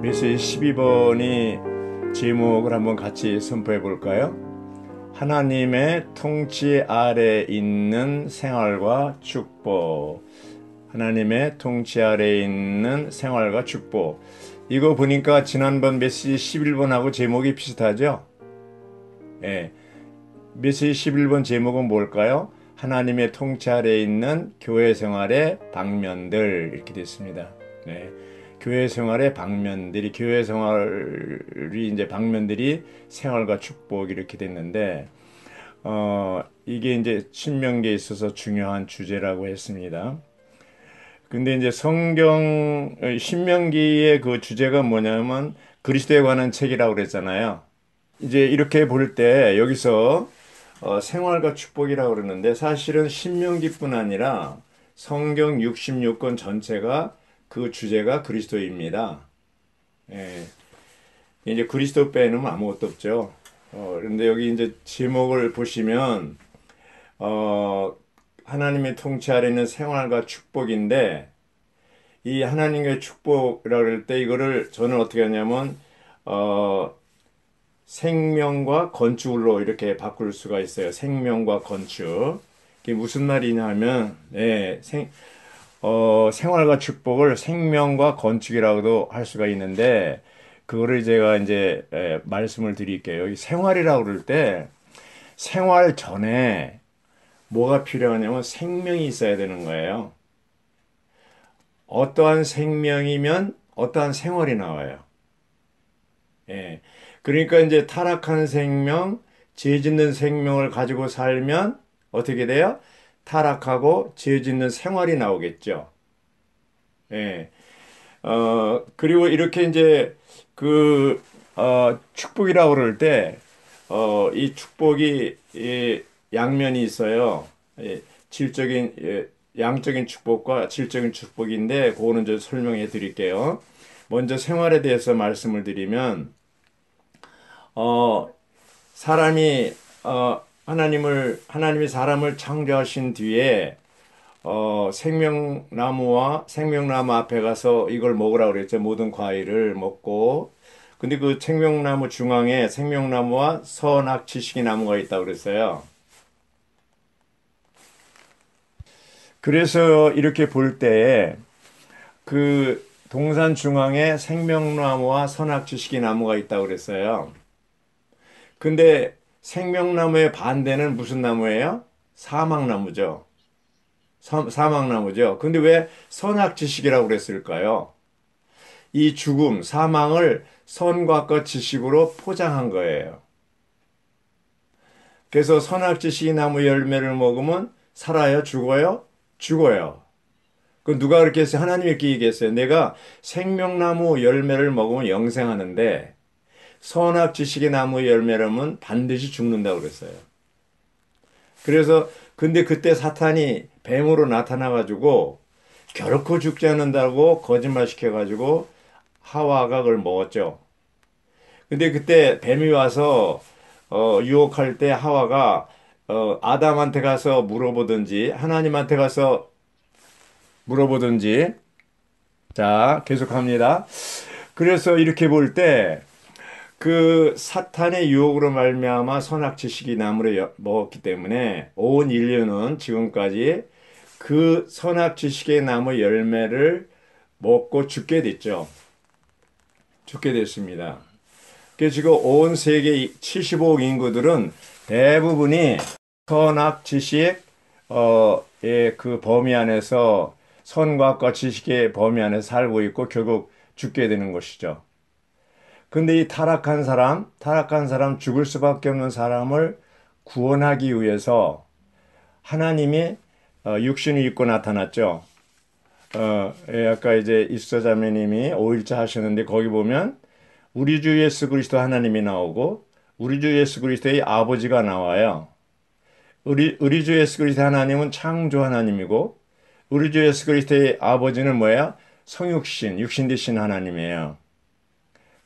메시지 12번이 제목을 한번 같이 선포해 볼까요? 하나님의 통치 아래 있는 생활과 축복. 하나님의 통치 아래 있는 생활과 축복. 이거 보니까 지난번 메시지 11번하고 제목이 비슷하죠? 예. 메시지 11번 제목은 뭘까요? 하나님의 통치 아래 있는 교회 생활의 방면들, 이렇게 됐습니다. 네. 교회 생활의 방면들이, 교회 생활이 이제 방면들이 생활과 축복, 이렇게 됐는데, 이게 이제 신명기에 있어서 중요한 주제라고 했습니다. 근데 이제 신명기의 그 주제가 뭐냐면 그리스도에 관한 책이라고 그랬잖아요. 이제 이렇게 볼 때 여기서 생활과 축복이라고 그러는데, 사실은 신명기뿐 아니라 성경 66권 전체가 그 주제가 그리스도입니다. 예. 이제 그리스도 빼놓으면 아무것도 없죠. 그런데 여기 이제 제목을 보시면 하나님의 통치 아래 있는 생활과 축복인데, 이 하나님의 축복이라고 할 때 이거를 저는 어떻게 하냐면 생명과 건축으로 이렇게 바꿀 수가 있어요. 생명과 건축. 이게 무슨 말이냐 하면, 생활과 축복을 생명과 건축이라고도 할 수가 있는데, 그거를 제가 이제 말씀을 드릴게요. 이 생활이라고 그럴 때, 생활 전에 뭐가 필요하냐면 생명이 있어야 되는 거예요. 어떠한 생명이면 어떠한 생활이 나와요. 예. 그러니까 이제 타락한 생명, 죄 짓는 생명을 가지고 살면 어떻게 돼요? 타락하고 죄 짓는 생활이 나오겠죠. 예. 그리고 이렇게 이제 축복이라고 그럴 때, 이 축복이, 양면이 있어요. 질적인, 양적인 축복과 질적인 축복인데, 그거는 좀 설명해 드릴게요. 먼저 생활에 대해서 말씀을 드리면, 어, 사람이, 하나님이 사람을 창조하신 뒤에, 생명나무 앞에 가서 이걸 먹으라고 그랬죠. 모든 과일을 먹고. 근데 그 생명나무 중앙에 생명나무와 선악 지식의 나무가 있다고 그랬어요. 그래서 이렇게 볼 때, 그 동산 중앙에 생명나무와 선악 지식의 나무가 있다고 그랬어요. 근데 생명나무의 반대는 무슨 나무예요? 사막나무죠. 사막나무죠. 근데 왜 선악지식이라고 그랬을까요? 이 죽음, 사망을 선과 것 지식으로 포장한 거예요. 그래서 선악지식이 나무 열매를 먹으면 살아요? 죽어요? 죽어요. 그 누가 그렇게 했어요? 하나님이 이렇게 얘기했어요. 내가 생명나무 열매를 먹으면 영생하는데 선악지식의 나무 열매라면 반드시 죽는다고 그랬어요. 그래서 근데 그때 사탄이 뱀으로 나타나가지고 결코 죽지 않는다고 거짓말 시켜가지고 하와가 그걸 먹었죠. 근데 그때 뱀이 와서 유혹할 때 하와가 아담한테 가서 물어보든지 하나님한테 가서 물어보든지. 자, 계속합니다. 그래서 이렇게 볼 때 그 사탄의 유혹으로 말미암아 선악 지식이 나무를 먹었기 때문에 온 인류는 지금까지 그 선악 지식의 나무 열매를 먹고 죽게 됐죠. 죽게 됐습니다. 그래서 지금 온 세계 75억 인구들은 대부분이 선악 지식, 의 그 범위 안에서 선과학과 지식의 범위 안에서 살고 있고 결국 죽게 되는 것이죠. 근데 이 타락한 사람, 죽을 수밖에 없는 사람을 구원하기 위해서 하나님이 육신을 입고 나타났죠. 아까 이제 이수자매님이 5일차 하셨는데 거기 보면 우리 주 예수 그리스도 하나님이 나오고 우리 주 예수 그리스도의 아버지가 나와요. 우리 주 예수 그리스도 하나님은 창조 하나님이고 우리 주 예수 그리스도의 아버지는 뭐예요? 성육신, 육신 되신 하나님이에요.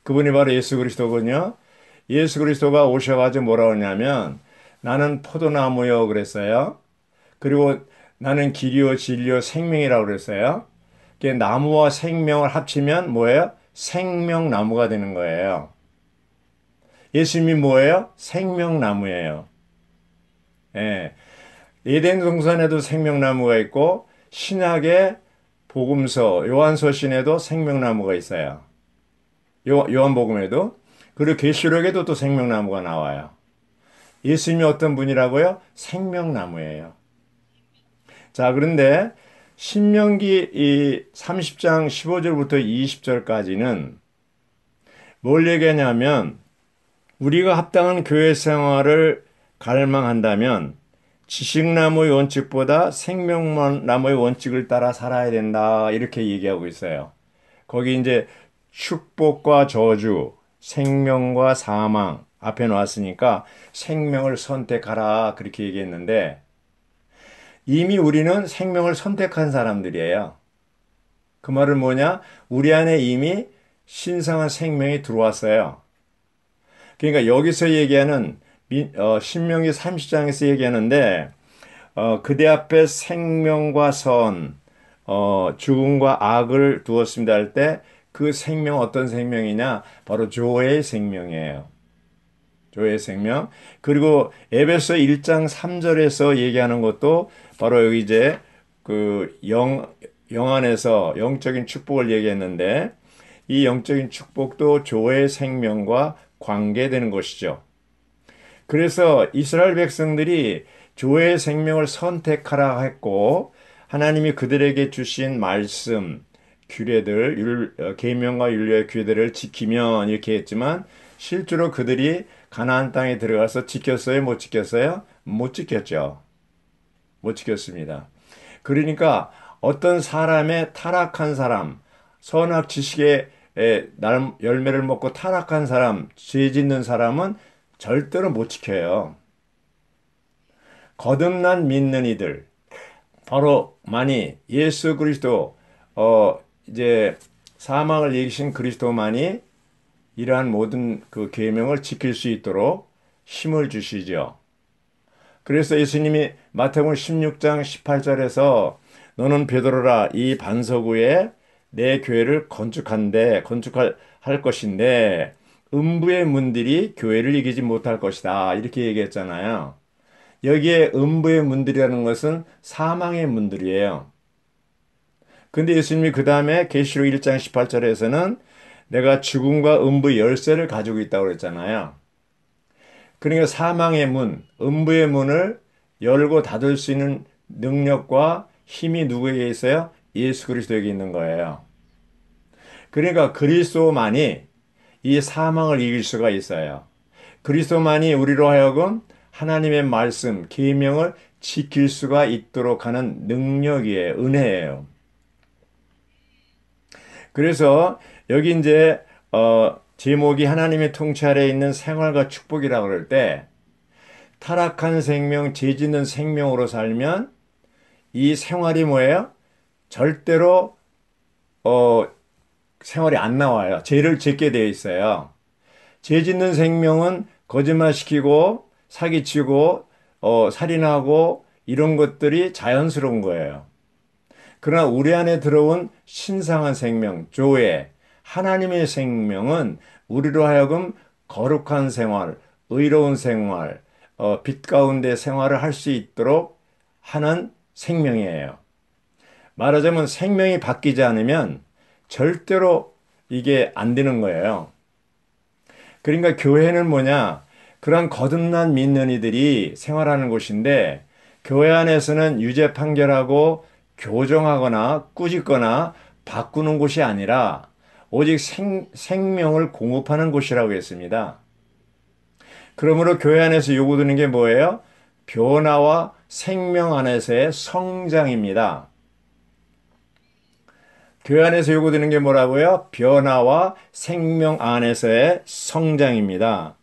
그분이 바로 예수 그리스도군요. 예수 그리스도가 오셔가지고 뭐라 하냐면 나는 포도나무요 그랬어요. 그리고 나는 길이요 진리요 생명이라고 그랬어요. 나무와 생명을 합치면 뭐예요? 생명나무가 되는 거예요. 예수님이 뭐예요? 생명나무예요. 예. 에덴 동산에도 생명나무가 있고 신약의 복음서 요한서신에도 생명나무가 있어요. 요한복음에도 그리고 계시록에도 또 생명나무가 나와요. 예수님이 어떤 분이라고요? 생명나무예요. 자, 그런데 신명기 이 30장 15절부터 20절까지는 뭘 얘기하냐면 우리가 합당한 교회 생활을 갈망한다면 지식나무의 원칙보다 생명나무의 원칙을 따라 살아야 된다. 이렇게 얘기하고 있어요. 거기 이제 축복과 저주, 생명과 사망 앞에 놓았으니까 생명을 선택하라. 그렇게 얘기했는데 이미 우리는 생명을 선택한 사람들이에요. 그 말은 뭐냐? 우리 안에 이미 신성한 생명이 들어왔어요. 그러니까 여기서 얘기하는 신명기 30장에서 얘기하는데 그대 앞에 생명과 선, 죽음과 악을 두었습니다 할 때 그 생명 어떤 생명이냐? 바로 조의 생명이에요. 조의 생명. 그리고 에베소 1장 3절에서 얘기하는 것도 바로 여기 이제 그 영 안에서 영적인 축복을 얘기했는데 이 영적인 축복도 조의 생명과 관계되는 것이죠. 그래서 이스라엘 백성들이 조의 생명을 선택하라 했고 하나님이 그들에게 주신 말씀, 규례들, 계명과 율례의 규례들을 지키면 이렇게 했지만 실제로 그들이 가나안 땅에 들어가서 지켰어요? 못 지켰어요? 못 지켰죠. 못 지켰습니다. 그러니까 어떤 사람의 타락한 사람, 선악 지식의 열매를 먹고 타락한 사람, 죄 짓는 사람은 절대로 못 지켜요. 거듭난 믿는 이들, 바로 만이 예수 그리스도, 이제 사망을 이기신 그리스도만이 이러한 모든 그 계명을 지킬 수 있도록 힘을 주시죠. 그래서 예수님이 마태복음 16장 18절에서 너는 베드로라 이 반석 위에 내 교회를 건축할 것인데 음부의 문들이 교회를 이기지 못할 것이다. 이렇게 얘기했잖아요. 여기에 음부의 문들이라는 것은 사망의 문들이에요. 근데 예수님이 그 다음에 계시록 1장 18절에서는 내가 죽음과 음부 열쇠를 가지고 있다고 그랬잖아요. 그러니까 사망의 문, 음부의 문을 열고 닫을 수 있는 능력과 힘이 누구에게 있어요? 예수 그리스도에게 있는 거예요. 그러니까 그리스도만이 이 사망을 이길 수가 있어요. 그리스도만이 우리로 하여금 하나님의 말씀, 계명을 지킬 수가 있도록 하는 능력이에요. 은혜예요. 그래서 여기 이제 제목이 하나님의 통치 아래에 있는 생활과 축복이라고 그럴 때 타락한 생명, 죄 짓는 생명으로 살면 이 생활이 뭐예요? 절대로 생활이 안 나와요. 죄를 짓게 되어 있어요. 죄 짓는 생명은 거짓말시키고 사기치고 살인하고 이런 것들이 자연스러운 거예요. 그러나 우리 안에 들어온 신성한 생명, 조회, 하나님의 생명은 우리로 하여금 거룩한 생활, 의로운 생활, 빛 가운데 생활을 할 수 있도록 하는 생명이에요. 말하자면 생명이 바뀌지 않으면 절대로 이게 안 되는 거예요. 그러니까 교회는 뭐냐? 그런 거듭난 믿는 이들이 생활하는 곳인데 교회 안에서는 유죄 판결하고 교정하거나 꾸짖거나 바꾸는 곳이 아니라 오직 생명을 공급하는 곳이라고 했습니다. 그러므로 교회 안에서 요구되는 게 뭐예요? 변화와 생명 안에서의 성장입니다. 교회 안에서 요구되는 게 뭐라고요? 변화와 생명 안에서의 성장입니다.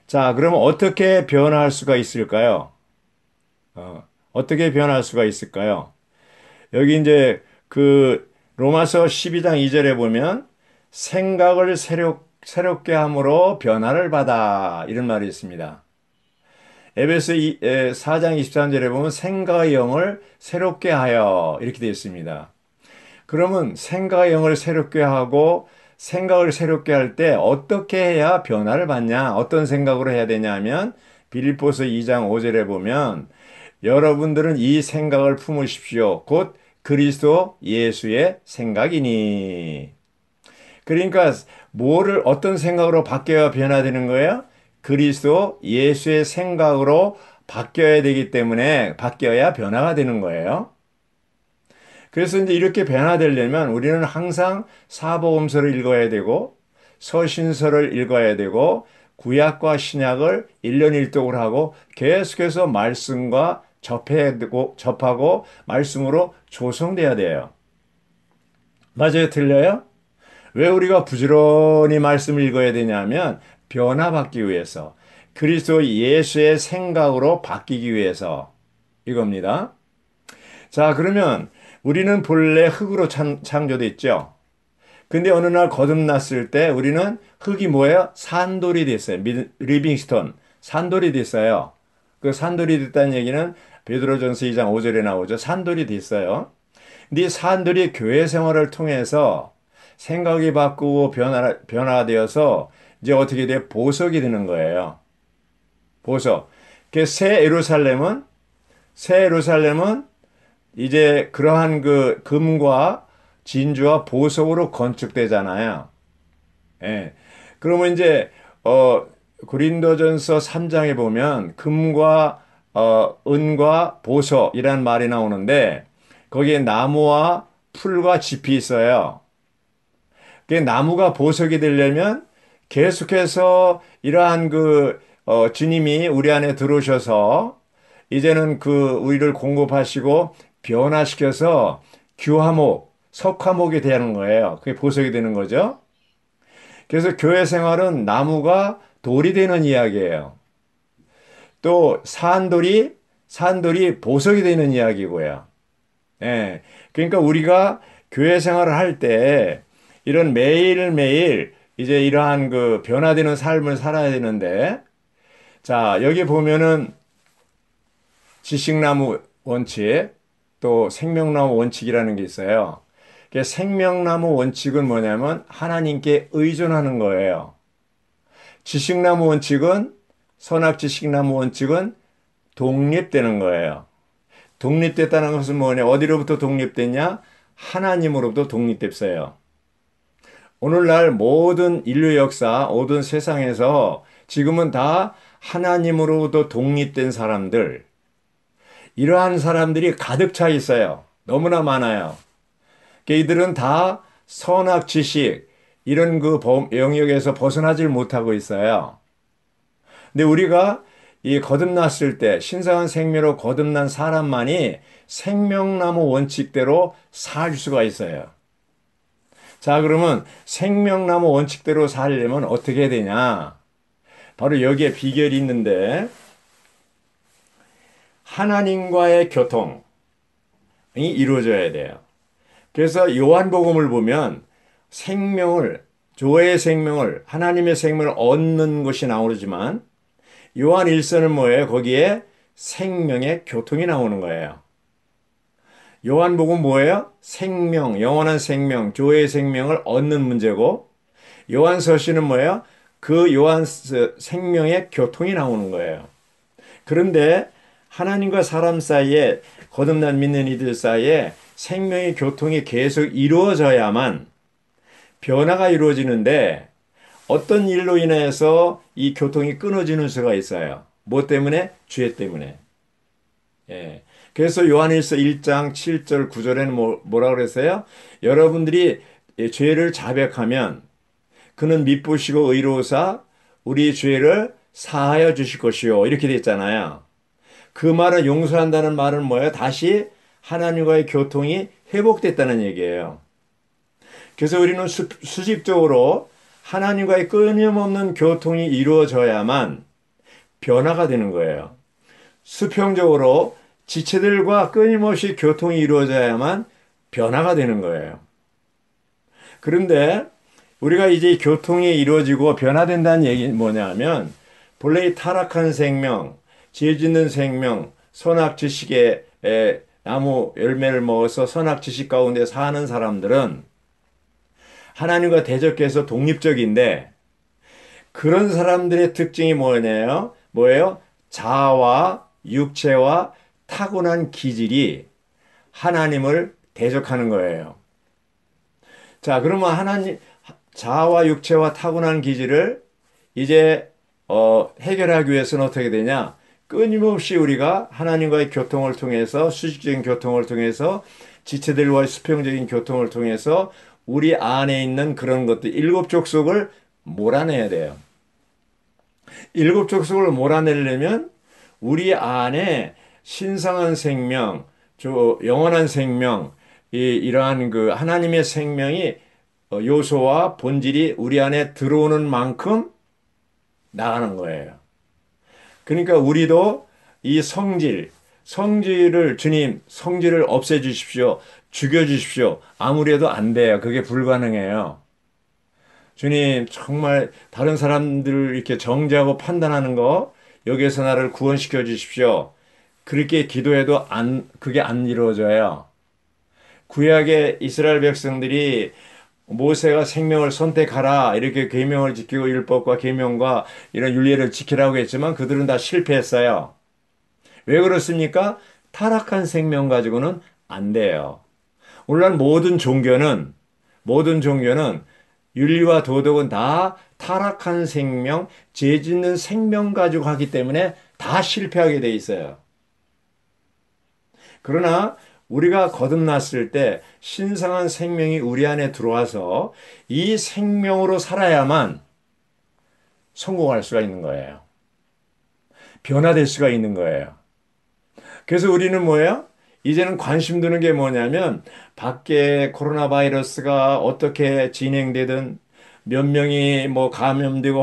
자, 그럼 어떻게 변화할 수가 있을까요? 어떻게 변화할 수가 있을까요? 여기 이제 그 로마서 12장 2절에 보면 생각을 새롭게 함으로 변화를 받아 이런 말이 있습니다. 에베소 4장 23절에 보면 생각의 영을 새롭게 하여 이렇게 되어 있습니다. 그러면 생각의 영을 새롭게 하고 생각을 새롭게 할 때 어떻게 해야 변화를 받냐? 어떤 생각으로 해야 되냐면 빌립보서 2장 5절에 보면 여러분들은 이 생각을 품으십시오. 곧 그리스도 예수의 생각이니. 그러니까 뭐를 어떤 생각으로 바뀌어야 변화되는 거예요? 그리스도 예수의 생각으로 바뀌어야 되기 때문에 바뀌어야 변화가 되는 거예요. 그래서 이제 이렇게 변화되려면 우리는 항상 사복음서를 읽어야 되고 서신서를 읽어야 되고 구약과 신약을 일년일독을 하고 계속해서 말씀과 접하고 말씀으로 조성돼야 돼요. 맞아요? 틀려요? 왜 우리가 부지런히 말씀을 읽어야 되냐면 변화받기 위해서 그리스도 예수의 생각으로 바뀌기 위해서 이겁니다. 자, 그러면 우리는 본래 흙으로 창조됐죠. 근데 어느 날 거듭났을 때 우리는 흙이 뭐예요? 산돌이 됐어요. 리빙스톤. 산돌이 됐어요. 그 산돌이 됐다는 얘기는 베드로전서 2장 5절에 나오죠. 산돌이 됐어요. 근데 이 산돌이 교회 생활을 통해서 생각이 바꾸고 변화되어서 이제 어떻게 돼? 보석이 되는 거예요. 보석. 그 새 예루살렘은 이제 그러한 그 금과 진주와 보석으로 건축되잖아요. 예. 그러면 이제 고린도전서 3장에 보면 금과 은과 보석이란 말이 나오는데 거기에 나무와 풀과 짚이 있어요. 그 나무가 보석이 되려면 계속해서 이러한 주님이 우리 안에 들어오셔서 이제는 우리를 공급하시고 변화시켜서 규화목, 석화목이 되는 거예요. 그게 보석이 되는 거죠. 그래서 교회 생활은 나무가 돌이 되는 이야기예요. 또 산돌이 보석이 되는 이야기고요. 예. 그러니까 우리가 교회 생활을 할 때 이런 매일매일 이제 이러한 변화되는 삶을 살아야 되는데 자, 여기 보면은 지식나무 원칙 또 생명나무 원칙이라는 게 있어요. 생명나무 원칙은 뭐냐면 하나님께 의존하는 거예요. 지식나무 원칙은 선악지식나무 원칙은 독립되는 거예요. 독립됐다는 것은 뭐냐? 어디로부터 독립됐냐? 하나님으로부터 독립됐어요. 오늘날 모든 인류 역사, 모든 세상에서 지금은 다 하나님으로부터 독립된 사람들, 이러한 사람들이 가득 차 있어요. 너무나 많아요. 이들은 다 선악 지식, 이런 영역에서 벗어나질 못하고 있어요. 근데 우리가 이 거듭났을 때 신성한 생명으로 거듭난 사람만이 생명나무 원칙대로 살 수가 있어요. 자, 그러면 생명나무 원칙대로 살려면 어떻게 해야 되냐? 바로 여기에 비결이 있는데 하나님과의 교통이 이루어져야 돼요. 그래서 요한복음을 보면 조의 생명을, 하나님의 생명을 얻는 것이 나오지만 요한 1서는 뭐예요? 거기에 생명의 교통이 나오는 거예요. 요한복음 뭐예요? 생명, 영원한 생명, 조의 생명을 얻는 문제고 요한서신은 뭐예요? 그 생명의 교통이 나오는 거예요. 그런데 하나님과 사람 사이에 거듭난 믿는 이들 사이에 생명의 교통이 계속 이루어져야만 변화가 이루어지는데 어떤 일로 인해서 이 교통이 끊어지는 수가 있어요. 뭐 때문에? 죄 때문에. 예. 그래서 요한일서 1장 7절 9절에는 뭐라 그랬어요? 여러분들이 죄를 자백하면 그는 미쁘시고 의로우사 우리 죄를 사하여 주실 것이요. 이렇게 돼 있잖아요. 그 말은 용서한다는 말은 뭐예요? 다시 하나님과의 교통이 회복됐다는 얘기예요. 그래서 우리는 수직적으로 하나님과의 끊임없는 교통이 이루어져야만 변화가 되는 거예요. 수평적으로 지체들과 끊임없이 교통이 이루어져야만 변화가 되는 거예요. 그런데 우리가 이제 교통이 이루어지고 변화된다는 얘기는 뭐냐면 본래 이 타락한 생명, 죄 짓는 생명, 선악지식의 나무 열매를 먹어서 선악지식 가운데 사는 사람들은 하나님과 대적해서 독립적인데 그런 사람들의 특징이 뭐냐요? 뭐예요? 자아와 육체와 타고난 기질이 하나님을 대적하는 거예요. 자, 그러면 하나님, 자아와 육체와 타고난 기질을 이제 해결하기 위해서는 어떻게 되냐? 끊임없이 우리가 하나님과의 교통을 통해서 수직적인 교통을 통해서 지체들과의 수평적인 교통을 통해서 우리 안에 있는 그런 것들 일곱 족속을 몰아내야 돼요. 일곱 족속을 몰아내려면 우리 안에 신성한 생명, 영원한 생명, 이러한 그 하나님의 생명이 요소와 본질이 우리 안에 들어오는 만큼 나가는 거예요. 그러니까 우리도 이 성질을 주님, 성질을 없애 주십시오. 죽여 주십시오. 아무리 해도 안 돼요. 그게 불가능해요. 주님, 정말 다른 사람들을 이렇게 정죄하고 판단하는 거, 여기에서 나를 구원시켜 주십시오. 그렇게 기도해도 그게 안 이루어져요. 구약의 이스라엘 백성들이 모세가 생명을 선택하라 이렇게 계명을 지키고 율법과 계명과 이런 윤리를 지키라고 했지만 그들은 다 실패했어요. 왜 그렇습니까? 타락한 생명 가지고는 안 돼요. 오늘날 모든 종교는 윤리와 도덕은 다 타락한 생명, 죄 짓는 생명 가지고 하기 때문에 다 실패하게 돼 있어요. 그러나 우리가 거듭났을 때 신성한 생명이 우리 안에 들어와서 이 생명으로 살아야만 성공할 수가 있는 거예요. 변화될 수가 있는 거예요. 그래서 우리는 뭐예요? 이제는 관심 두는 게 뭐냐면 밖에 코로나 바이러스가 어떻게 진행되든 몇 명이 뭐 감염되고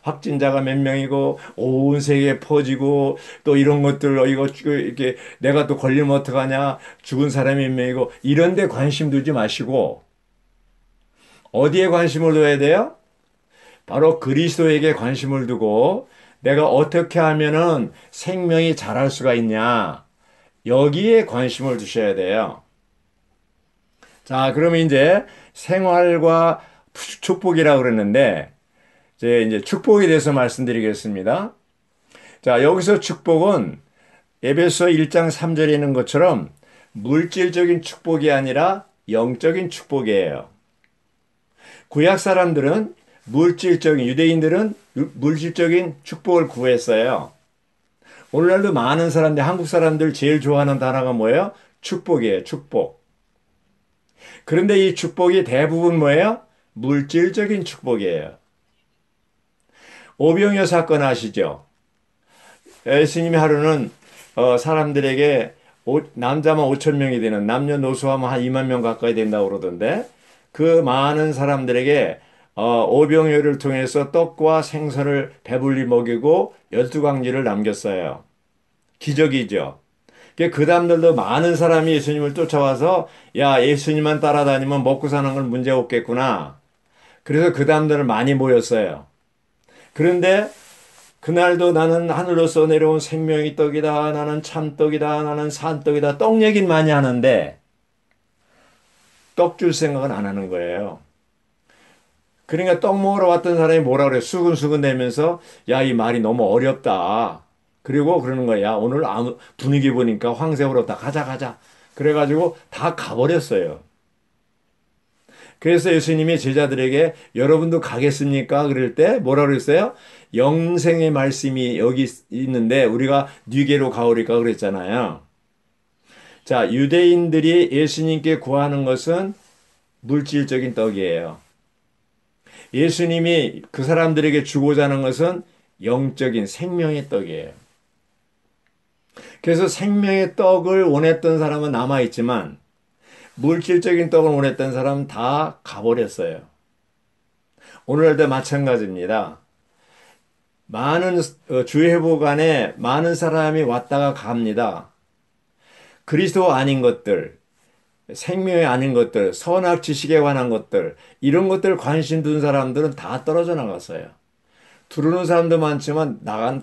확진자가 몇 명이고 온 세계에 퍼지고 또 이런 것들 이거 이렇게 내가 또 걸리면 어떡하냐 죽은 사람이 몇 명이고 이런 데 관심 두지 마시고 어디에 관심을 둬야 돼요? 바로 그리스도에게 관심을 두고 내가 어떻게 하면은 생명이 자랄 수가 있냐 여기에 관심을 두셔야 돼요. 자, 그러면 이제 생활과 축복이라고 그랬는데, 이제 축복에 대해서 말씀드리겠습니다. 자, 여기서 축복은 에베소 1장 3절에 있는 것처럼 물질적인 축복이 아니라 영적인 축복이에요. 구약 사람들은 유대인들은 물질적인 축복을 구했어요. 오늘날도 많은 사람들, 한국 사람들 제일 좋아하는 단어가 뭐예요? 축복이에요, 축복. 그런데 이 축복이 대부분 뭐예요? 물질적인 축복이에요. 오병이어 사건 아시죠? 예수님이 하루는 사람들에게 남자만 5천 명이 되는 남녀노소하면 한 2만 명 가까이 된다고 그러던데 그 많은 사람들에게 오병이어를 통해서 떡과 생선을 배불리 먹이고 12광지를 남겼어요. 기적이죠. 그 다음들도 많은 사람이 예수님을 쫓아와서 야 예수님만 따라다니면 먹고 사는 건 문제 없겠구나. 그래서 그 다음들은 많이 모였어요. 그런데 그날도 나는 하늘로서 내려온 생명의 떡이다. 나는 참떡이다. 나는 산떡이다. 떡 얘기는 많이 하는데 떡 줄 생각은 안 하는 거예요. 그러니까 떡 먹으러 왔던 사람이 뭐라 그래? 수근수근 대면서 야, 이 말이 너무 어렵다. 그리고 그러는 거야. 오늘 아무 분위기 보니까 황새우럽다. 가자, 가자. 그래가지고 다 가버렸어요. 그래서 예수님이 제자들에게 여러분도 가겠습니까? 그럴 때 뭐라 그랬어요? 영생의 말씀이 여기 있는데 우리가 뉘게로 가오리까 그랬잖아요. 자, 유대인들이 예수님께 구하는 것은 물질적인 떡이에요. 예수님이 그 사람들에게 주고자 하는 것은 영적인 생명의 떡이에요. 그래서 생명의 떡을 원했던 사람은 남아있지만 물질적인 떡을 원했던 사람은 다 가버렸어요. 오늘날도 마찬가지입니다. 많은 주회복안에 많은 사람이 왔다가 갑니다. 그리스도 아닌 것들, 생명이 아닌 것들, 선악 지식에 관한 것들, 이런 것들 관심 둔 사람들은 다 떨어져 나갔어요. 들어오는 사람도 많지만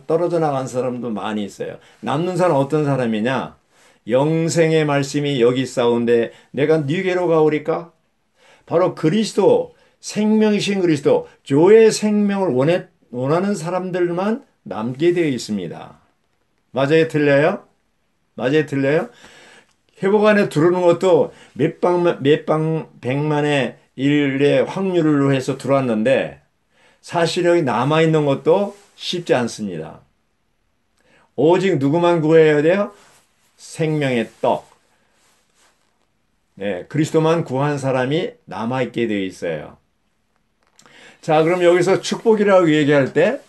떨어져 나간 사람도 많이 있어요. 남는 사람 어떤 사람이냐? 영생의 말씀이 여기 있사온데 내가 네게로 가오리까? 바로 그리스도, 생명이신 그리스도, 조의 생명을 원하는 사람들만 남게 되어 있습니다. 맞아요, 틀려요? 맞아요, 틀려요? 회복 안에 들어오는 것도 백만의 일의 확률로 해서 들어왔는데 사실 여기 남아있는 것도 쉽지 않습니다. 오직 누구만 구해야 돼요? 생명의 떡. 네, 그리스도만 구한 사람이 남아있게 되어 있어요. 자, 그럼 여기서 축복이라고 얘기할 때,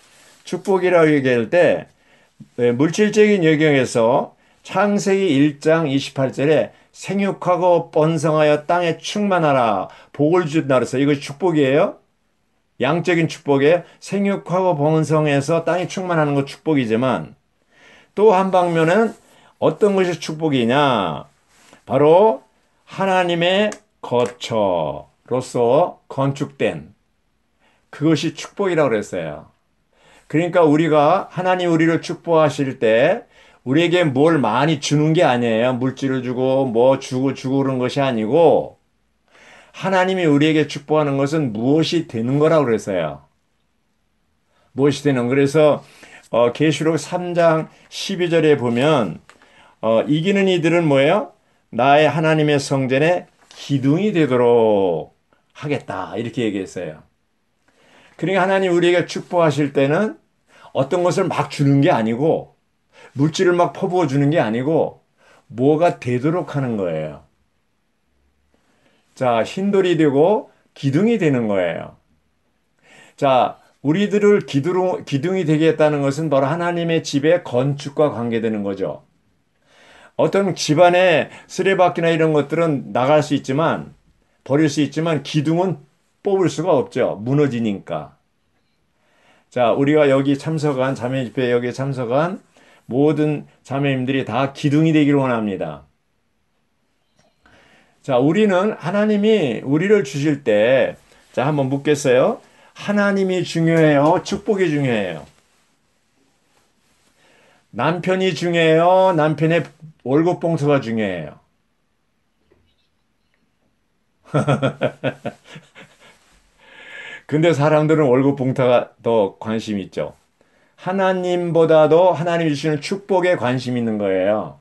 네, 물질적인 영역에서 창세기 1장 28절에 생육하고 번성하여 땅에 충만하라 복을 준다 그래서 이것이 축복이에요. 양적인 축복이에요. 생육하고 번성해서 땅이 충만하는 것 축복이지만 또 한 방면은 어떤 것이 축복이냐? 바로 하나님의 거처로서 건축된 그것이 축복이라고 그랬어요. 그러니까 우리가 하나님 우리를 축복하실 때 우리에게 뭘 많이 주는 게 아니에요. 물질을 주고 뭐 주고 그런 것이 아니고 하나님이 우리에게 축복하는 것은 무엇이 되는 거라고 그랬어요. 무엇이 되는. 그래서 계시록 3장 12절에 보면 이기는 이들은 뭐예요? 나의 하나님의 성전에 기둥이 되도록 하겠다. 이렇게 얘기했어요. 그러니까 하나님 우리에게 축복하실 때는 어떤 것을 막 주는 게 아니고 물질을 막 퍼부어 주는 게 아니고 뭐가 되도록 하는 거예요. 자, 흰돌이 되고 기둥이 되는 거예요. 자, 우리들을 기둥이 되게 했다는 것은 바로 하나님의 집의 건축과 관계되는 거죠. 어떤 집안에 쓰레받기나 이런 것들은 나갈 수 있지만 버릴 수 있지만 기둥은 뽑을 수가 없죠. 무너지니까. 자, 우리가 여기 참석한 자매 집회 여기 참석한 모든 자매님들이 다 기둥이 되기를 원합니다. 자, 우리는 하나님이 우리를 주실 때, 자, 한번 묻겠어요. 하나님이 중요해요? 축복이 중요해요? 남편이 중요해요? 남편의 월급 봉투가 중요해요? 근데 사람들은 월급 봉투가 더 관심 있죠. 하나님보다도 하나님이 주시는 축복에 관심 있는 거예요.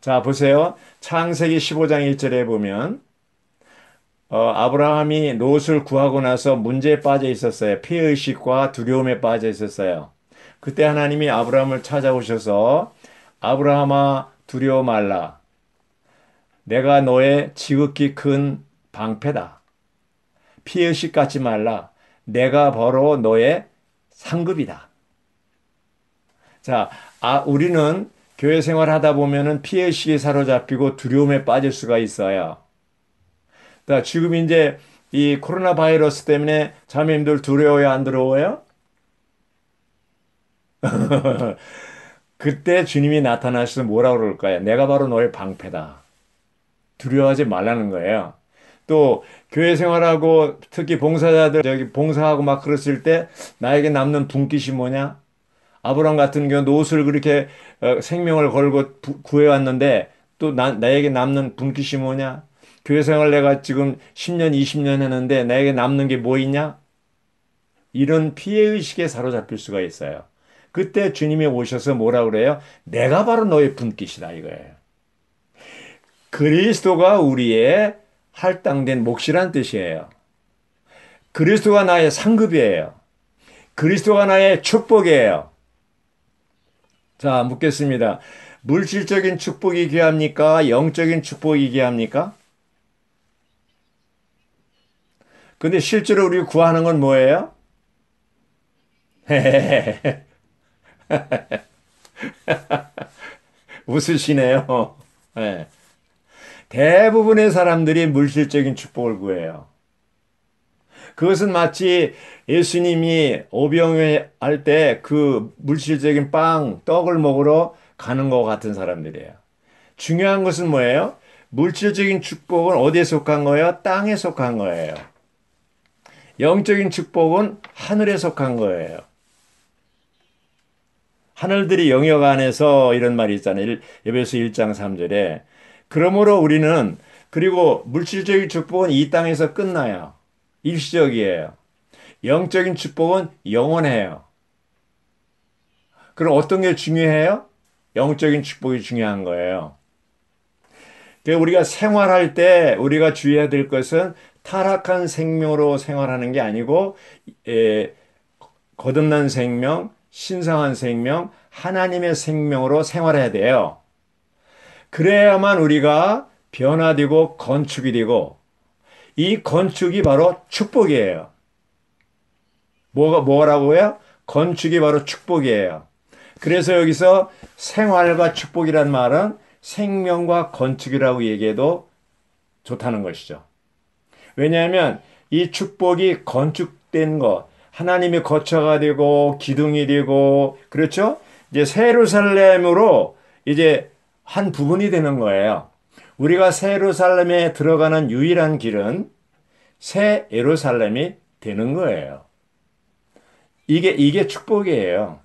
자, 보세요. 창세기 15장 1절에 보면 아브라함이 롯을 구하고 나서 문제에 빠져 있었어요. 피의식과 두려움에 빠져 있었어요. 그때 하나님이 아브라함을 찾아오셔서 아브라함아 두려워 말라. 내가 너의 지극히 큰 방패다. 피의식 갖지 말라. 내가 바로 너의 상급이다. 자, 우리는 교회 생활하다 보면은 피의식에 사로잡히고 두려움에 빠질 수가 있어요. 지금 이제 이 코로나 바이러스 때문에 자매님들 두려워요, 안 두려워요? 그때 주님이 나타나셔서 뭐라고 그럴까요? 내가 바로 너의 방패다. 두려워하지 말라는 거예요. 또 교회 생활하고 특히 봉사자들 저기 봉사하고 막 그랬을 때 나에게 남는 분깃이 뭐냐? 아브라함 같은 경우 노릇을 그렇게 생명을 걸고 구해왔는데 또 나에게 남는 분깃이 뭐냐? 교회 생활 내가 지금 10년, 20년 했는데 나에게 남는 게 뭐 있냐? 이런 피해의식에 사로잡힐 수가 있어요. 그때 주님이 오셔서 뭐라 그래요? 내가 바로 너의 분깃이다 이거예요. 그리스도가 우리의 할당된 몫이란 뜻이에요. 그리스도가 나의 상급이에요. 그리스도가 나의 축복이에요. 자, 묻겠습니다. 물질적인 축복이 귀합니까? 영적인 축복이 귀합니까? 근데 실제로 우리 구하는 건 뭐예요? 웃으시네요. 네. 대부분의 사람들이 물질적인 축복을 구해요. 그것은 마치 예수님이 오병이어 할 때 그 물질적인 빵, 떡을 먹으러 가는 것 같은 사람들이에요. 중요한 것은 뭐예요? 물질적인 축복은 어디에 속한 거예요? 땅에 속한 거예요. 영적인 축복은 하늘에 속한 거예요. 하늘들이 영역 안에서 이런 말이 있잖아요. 에베소 1장 3절에. 그러므로 우리는 그리고 물질적인 축복은 이 땅에서 끝나요. 일시적이에요. 영적인 축복은 영원해요. 그럼 어떤 게 중요해요? 영적인 축복이 중요한 거예요. 그러니까 우리가 생활할 때 우리가 주의해야 될 것은 타락한 생명으로 생활하는 게 아니고 에, 거듭난 생명, 신성한 생명, 하나님의 생명으로 생활해야 돼요. 그래야만 우리가 변화되고 건축이 되고 이 건축이 바로 축복이에요. 뭐라고요? 건축이 바로 축복이에요. 그래서 여기서 생활과 축복이란 말은 생명과 건축이라고 얘기해도 좋다는 것이죠. 왜냐하면 이 축복이 건축된 것, 하나님이 거처가 되고 기둥이 되고 그렇죠? 이제 새 예루살렘으로 이제 한 부분이 되는 거예요. 우리가 새 예루살렘에 들어가는 유일한 길은 새 예루살렘이 되는 거예요. 이게 축복이에요.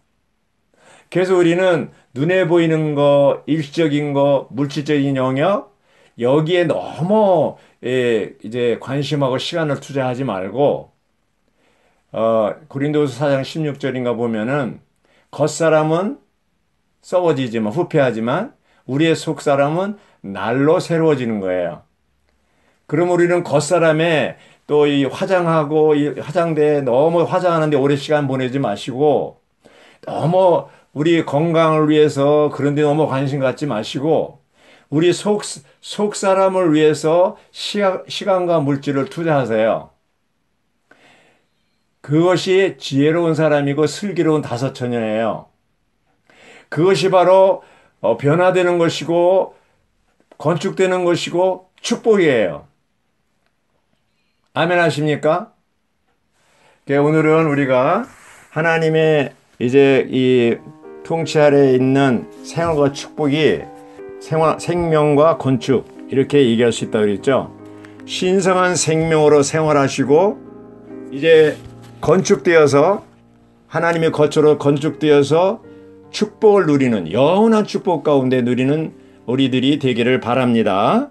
그래서 우리는 눈에 보이는 거, 일시적인 거, 물질적인 영역, 여기에 너무 이제 관심하고 시간을 투자하지 말고 고린도서 4장 16절인가 보면은 겉사람은 썩어지지만 후패하지만 우리의 속사람은 날로 새로워지는 거예요. 그럼 우리는 겉사람에 또 이 화장하고 이 화장대에 너무 화장하는데 오래 시간 보내지 마시고 너무 우리 건강을 위해서 그런 데 너무 관심 갖지 마시고 우리 속 사람을 위해서 시간과 물질을 투자하세요. 그것이 지혜로운 사람이고 슬기로운 다섯 처녀예요. 그것이 바로 변화되는 것이고 건축되는 것이고 축복이에요. 아멘 하십니까? 오늘은 우리가 하나님의 이제 이 통치 아래에 있는 생활과 축복이 생명과 건축 이렇게 얘기할 수 있다고 그랬죠. 신성한 생명으로 생활하시고 이제 건축되어서 하나님의 거처로 건축되어서 축복을 누리는 영원한 축복 가운데 누리는 우리들이 되기를 바랍니다.